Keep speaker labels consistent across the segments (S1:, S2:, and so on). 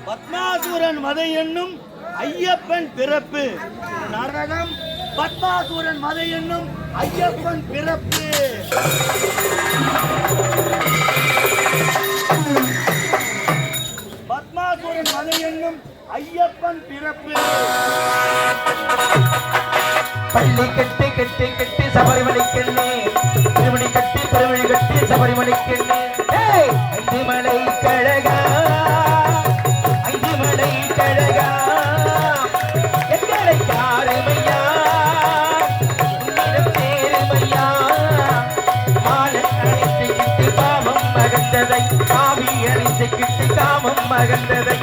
S1: பத்மாசூரன் வதை என்னும் ஐயப்பன் பிறப்பு. நாடகம் பத்மாசூரன் வதை என்னும் ஐயப்பன் பிறப்பு. பத்மாசூரன் வதை என்னும் ஐயப்பன் பிறப்பு.
S2: பள்ளி கட்டி கட்டி கட்டி சபரிமலைக்கண்ணே, திருமணி கட்டி பெருமணி கட்டி சபரிமலைக்கண்ணே. ஐந்து மலை கழகா, ஐந்து மலை கழகா, எங்களை காருமையா, உன்னிடம் சேருமையா. மாலை அணிந்து கிட்டு காமம் மகந்ததை, காவி அணிந்து கிட்டு காமம் மகந்ததை,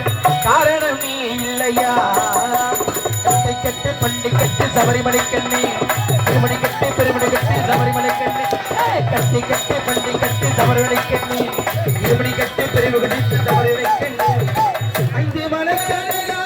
S2: காரணம் நீ இல்லையா. கட்டு பள்ளி கட்டு சபரிமலைக்கண்ணே, திருமணி கட்டு பெருமணி கட்டு சபரிமலைக்கண்ணே. கட்டி கட்டு பள்ளி கட்டு சபரிமலைக்கண்ணே, திருமணி கட்டு பெருமி கட்டு சபரிமலைக்கண்ணே. ஐந்து மலைக்கழகா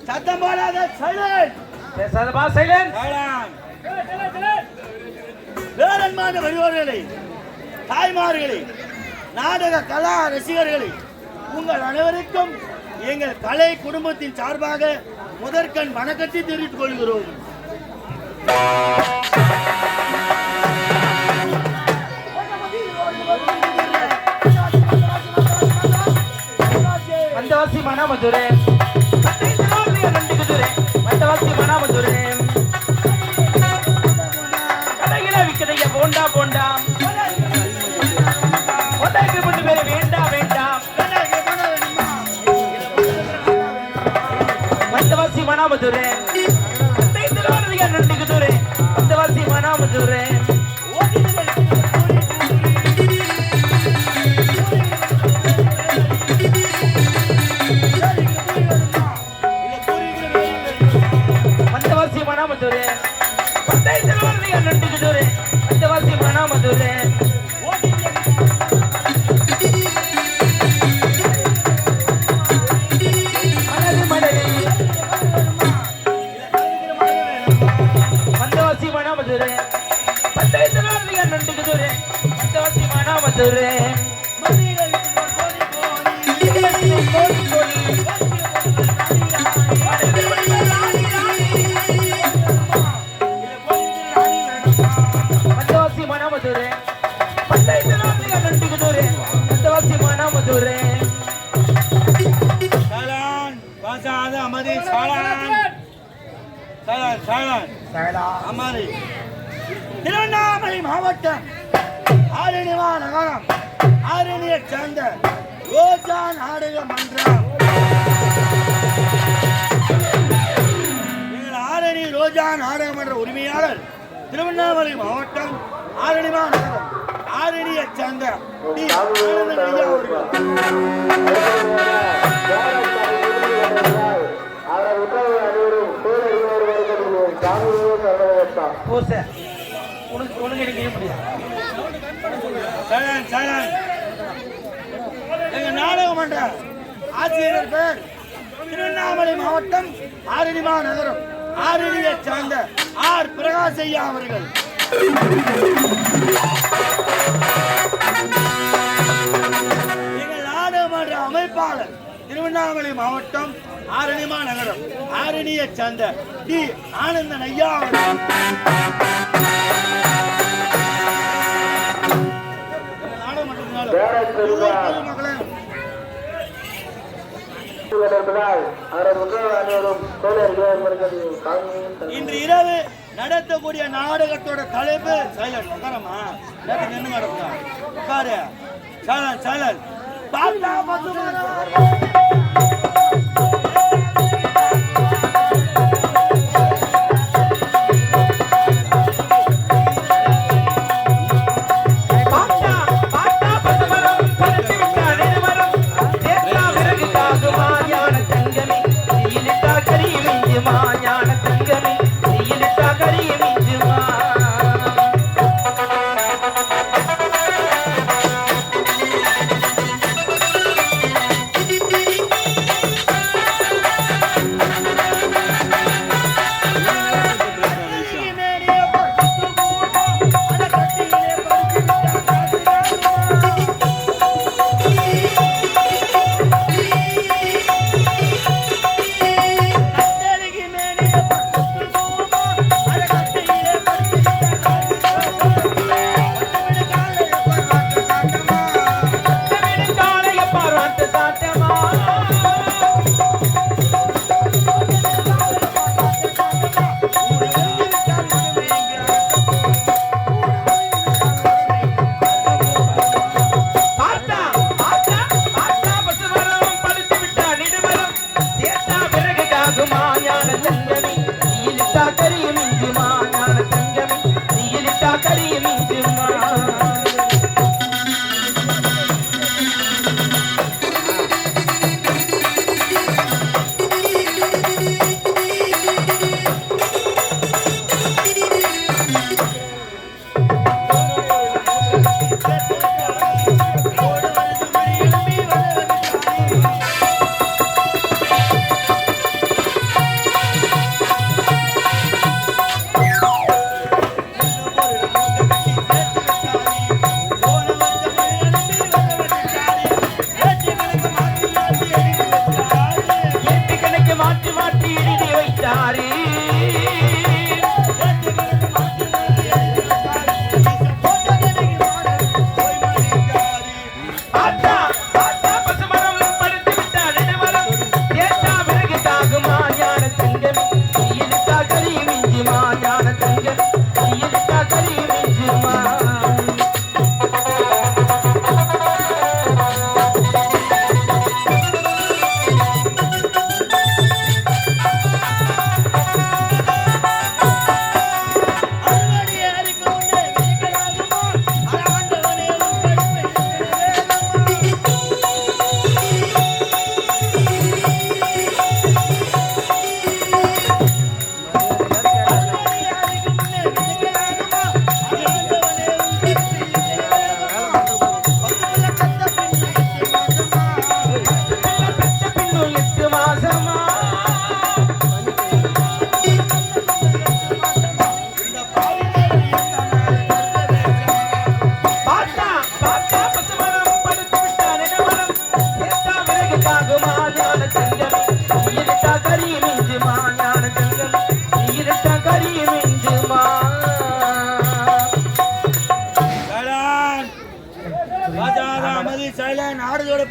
S2: சத்தம் போடாத சைலண்ட். பேசாதப்பா சைலண்ட். வேறன்மான வருவோர்களே, தாய்மார்களே, நாடக கலா ரசிகர்களே, உங்கள் அனைவருக்கும் எங்கள் கலை குடும்பத்தின் சார்பாக முதற்கண் வணக்கத்தை தெரிவித்துக் கொள்கிறோம். வந்தவாசி மனமதுரை, ரெண்டு குதிரை, வந்தவாசி மனமதுரை, கடையில விற்கிறைய போண்டா போண்டா, ஒன்றைக்கு மூணு பேர் வேண்டாம் வேண்டாம். வந்தவாசி மனமதுரை, ரெண்டு குதிரை, வந்தவாசி மனமதுரை. திருவண்ணாமலை மாவட்டம் ஆரணிவா நகரம் ஆரணியை சேர்ந்த ரோஜா நாடக மன்றம். எங்கள் ஆரணி ரோஜா நாடக மன்ற உரிமையாளர் திருவண்ணாமலை மாவட்டம் ஆரணிவா நகரம் ஆரணியை சேர்ந்த எங்க நாடக மன்ற ஆசிரியர் பேர் திருவண்ணாமலை மாவட்டம் ஆரணிமா நகரம் ஆரணியை சார்ந்த ஆர் பிரகாஷையா அவர்கள். திருவண்ணாமலை மாவட்டம் ஆரணிமா நகரம் ஆரணியை சேர்ந்த டி ஆனந்தன் ஐயா இன்று இரவு நடத்தக்கூடிய நாடகத்தோட தலைப்பு சைலன் உட்காரமா நின்று நடக்குதா உட்காரு சைலன் சைலன் பார்த்தா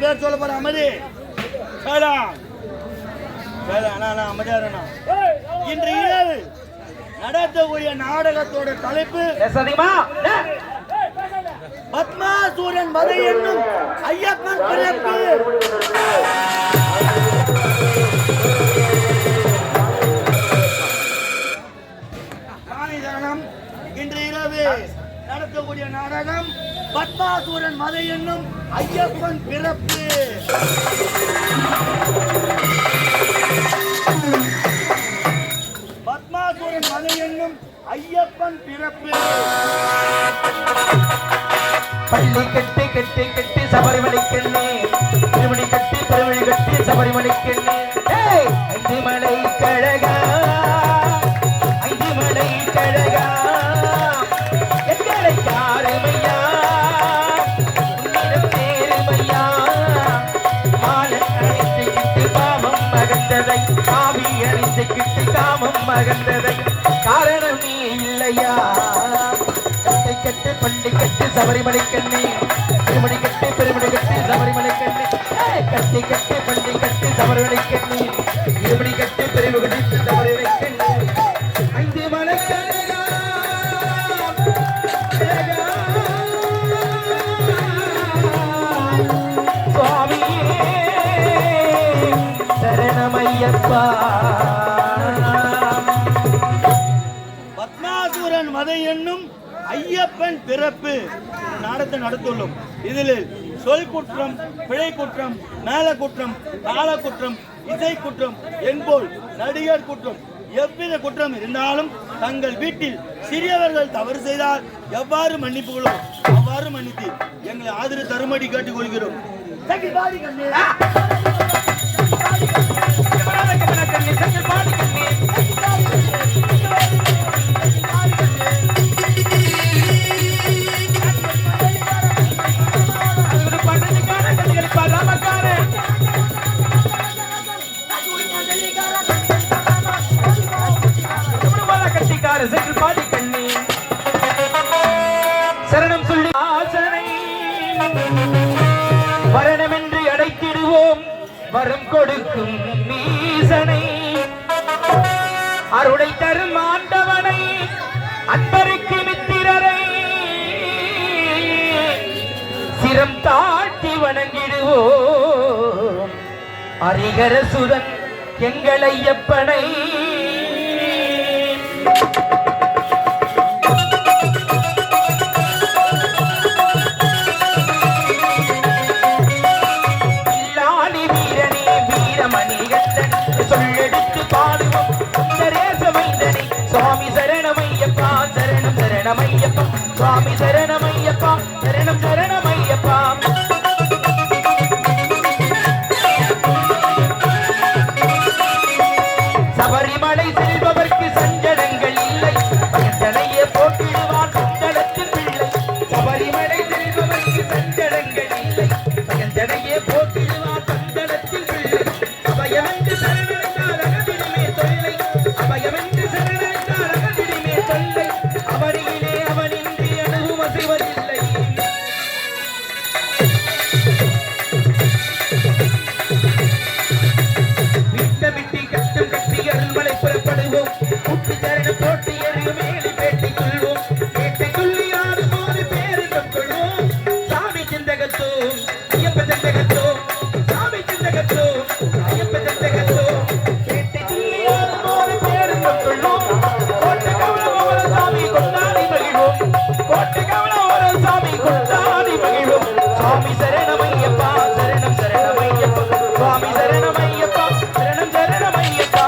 S2: பேர் சொல்ல போற அமதி இன்று இரவு நடத்தக்கூடிய நாடகத்தோட தலைப்பு பத்மாசூரன் வதை என்னும் ஐயப்பன் பிறப்பு. இன்று இரவு நடத்தக்கூடிய நாடகம் பத்மாசூரன் வதை என்னும் ஐயப்பன் பிறப்பு. பத்மாசூரன் வதை என்னும் ஐயப்பன் பிறப்பு.
S3: பள்ளி கட்டி கட்டி கட்டி சபரிமலைக்கண்ணே, திருமணி கட்டி பெருவழி கட்டி சபரிமலைக்கண்ணே. ஐந்து மலை கழகா, ஐந்து மலை கழகா, எங்களை யாருமையா உன்னிடம் சேருமையா, மாலை அழைத்து அகந்ததை காரணம் நீ இல்லையா கட்டை கட்டு பள்ளி கட்டு சபரிமலை கண்ணே திருமணி கட்டு பெருமணி கட்டு சபரிமலை கண்ணே கட்டி கட்டு பள்ளி கட்டு சபரிமலை கண்ணே திருமணி கட்டு பெருமணி கட்டு சபரிமலை கண்ணே ஐந்து மலை கண்ணா சுவாமியே சரணமையப்பா
S2: பத்மாசுரன் வதை என்னும் ஐயப்பன் பிறப்பு நாடத்தை நடத்துள்ளோம். இதில் சொல் குற்றம், பிழை குற்றம், மேல குற்றம், கால குற்றம், இசை குற்றம் என்போல் நடிகர் குற்றம் எவ்வித குற்றம் இருந்தாலும் தங்கள் வீட்டில் சிறியவர்கள் தவறு செய்தால் எவ்வாறு மன்னிப்புகளோ அவ்வாறு மன்னித்து எங்களை ஆதரவு தருமடி கேட்டுக் கொள்கிறோம்.
S3: சரணம் சொல்லி ஆசனை வரணமென்று அடைத்திடுவோம் வரம் கொடுக்கும் மீசனை அருளை தரும் ஆண்டவனை அன்பருக்கு மித்திரரை சிரம் தாழ்த்தி வணங்கிடுவோம் ஹரிஹர சுதன் எங்கள் ஐயப்பனை சொல்லெடுத்து பாடுவோம் சுந்தரேசமைந்தனை சுவாமி சரணமையப்பா சரணம் சரணமையப்பா சுவாமி சரணமையப்பா சரணம் சரணமையப்பா சபரிமலை செல்பவர்க்கு சஞ்சலங்கள் இல்லை பயந்தனையே போட்டிடுவான் சஞ்சலத்தின் பிள்ளை சபரிமலை செல்பவர்க்கு சஞ்சலங்கள் இல்லை பயந்தனையே போட்டிடுவான் சஞ்சலத்தில் பிள்ளை அபயமென்று சரணடைந்தால் அகதிடுமே தொல்லை அபயமென்று சரணடைந்தால் அகதிடுமே தொல்லை அவனிலே அவனின்றி அணுகும் அசைவதில்லை விட்ட விட்டி கட்டம் கட்டி அருள்மலை புறப்படுவோம் கூட்டி தரண போட்டி எறியும் மேலி பேட்டி கொள்வோம் பேட்டை கொள்ளி ஆடும் போது பேரிடம் கொள்வோம் சாமி சிந்தகத்தோ ஐயப்ப சிந்தகத்தோ சாமி சிந்தகத்தோ ஐயப்ப சிந்தகத்தோ பேட்டை கொள்ளி ஆடும் போது பேரிடம் கொள்வோம் கோட்டை கவலம் ஒரு சாமி கொண்டாடி மகிழ்வோம் கோட்டை கவலம் ஒரு சாமி கொண்டாடி மகிழ்வோம் சுவாமி சரணமையப்பா சரணம் சரணமையப்பா சுவாமி சரணமையப்பா சரணம் சரணமையப்பா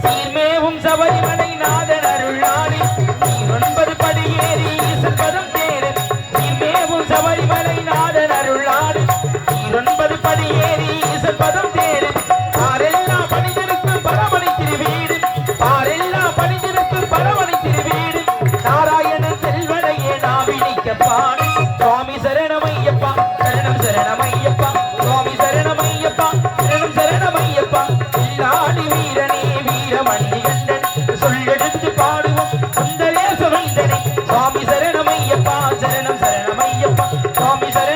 S3: சீர்மேவும் சபரிமலை நாதன் அருளாடி நீரொன்பது படியேறி ஈசன் பதம் தேடு சீர்மேவும் சபரிமலை நாதன் அருளாடி நீரொன்பது படியேறி ஈசன் பதம் தேடு பாரெல்லாம் பணிந்திருக்கும் பரமணி திருவீடு பாரெல்லாம் பணிந்திருக்கும் பரமணி திருவீடு நாராயணன் செல்வனையே நாவினிக்கப்பான் சுவாமி சரணமையப்பா சரணம் சரணமையப்பா சுவாமி சரணமையப்பா சரணம் சரணமையப்பா இல்லாடி வீரனே வீரமணி கண்டன் சொல்லெடுத்து பாடுவோம் சுந்தரேச வைந்தனை சுவாமி சரணமையப்பா சரணம் சரணமையப்பா சுவாமி சரண